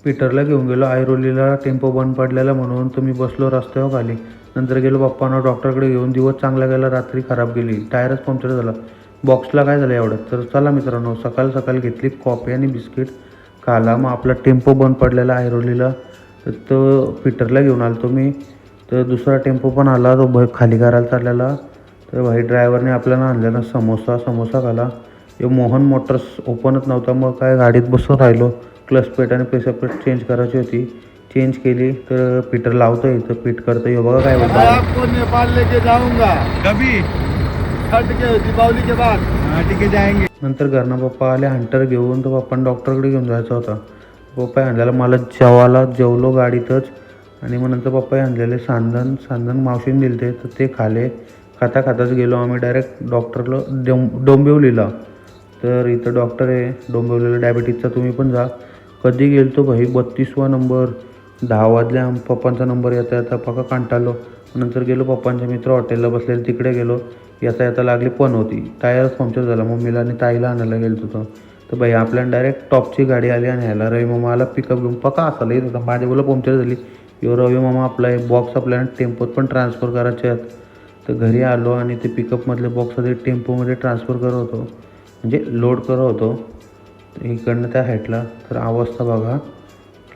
पीटरला घेऊन गेलो. ऐरोलीला टेम्पो बंद पडलेला म्हणून तुम्ही बसलो रस्त्यावर खाली. नंतर गेलो पप्पांना डॉक्टरकडे घेऊन. दिवस चांगला गेला, रात्री खराब गेली, टायरच पंक्चर झाला. बॉक्सला काय झालं एवढं. तर चला मित्रांनो, सकाळ सकाळ घेतली कॉफी आणि बिस्किट खाला. मग आपला टेम्पो बंद पडलेला ऐरोलीला, तर तो पीटरला घेऊन आलो तुम्ही. तर दुसरा टेम्पो पण आला, तो खाली करायला चाललेला. तर भाई ड्रायव्हरने आपल्याला आणलेला समोसा खाला. हे मोहन मोटर्स ओपनच नव्हता, मग काय गाडीत बसून राहिलो. क्लच प्लेट आणि प्रेशर प्लेट चेंज करायची होती, चेंज केली. तर पीटर लावतो इथं, पीट करतो. हे बघा काय बोलतो, आपको नेपाल लेके जाऊंगा कभी छठ के दीपावली के बाद। हाँ ठीक है जाएंगे। नंतर घरनं पप्पा आले हंटर घेऊन. तर पप्पांना डॉक्टरकडे घेऊन जायचा होता. पप्पा आणलेला मला जेवलो गाडीतच. आणि मग नंतर पप्पा आणलेले सांदन मावशीने दिले तर ते खाले. खाताच गेलो आम्ही डायरेक्ट डॉक्टरला डोंबिवलीला. तर इथं डॉक्टर आहे डोंबिवलीला डायबिटीजचा, तुम्ही पण जा. कधी गेलो तो भाई 32वा नंबर. 10 वाजले. पप्पांचा नंबर येता पक्का कंटाळलो. नंतर गेलो पप्पांच्या मित्र हॉटेलला बसलेले, तिकडे गेलो. येता लागली पण होती, टायरच पंक्चर झाला. मम्मीला आणि ताईला आणायला गेलो होतो. तर भाई आपल्याला डायरेक्ट टॉपची गाडी आली आणि ह्याला रवी मामा आला पिकअप घेऊन. पक्का असायला येत होता, माझ्या बोला पंक्चर झाली. रवी मामा आपला बॉक्स आपल्याला टेम्पोत पण ट्रान्सफर करायचे आहेत. तर घरी आलो आणि ते पिकअपमधले बॉक्स ते टेम्पोमध्ये ट्रान्सफर करत होतो, म्हणजे लोड करत होतो इकडनं त्या साईडला. तर अवस्था बघा,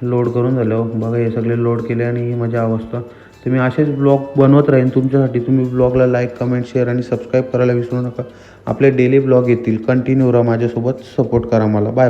लोड करून झालं बघा, हे सगळे लोड केले आणि ही माझी अवस्था. तर मी असेच ब्लॉग बनवत राहीन तुमच्यासाठी. तुम्ही ब्लॉगला लाईक, कमेंट, शेअर आणि सबस्क्राईब करायला विसरू नका. आपले डेली ब्लॉग येतील, कंटिन्यू राहा माझ्यासोबत, सपोर्ट करा मला. बाय.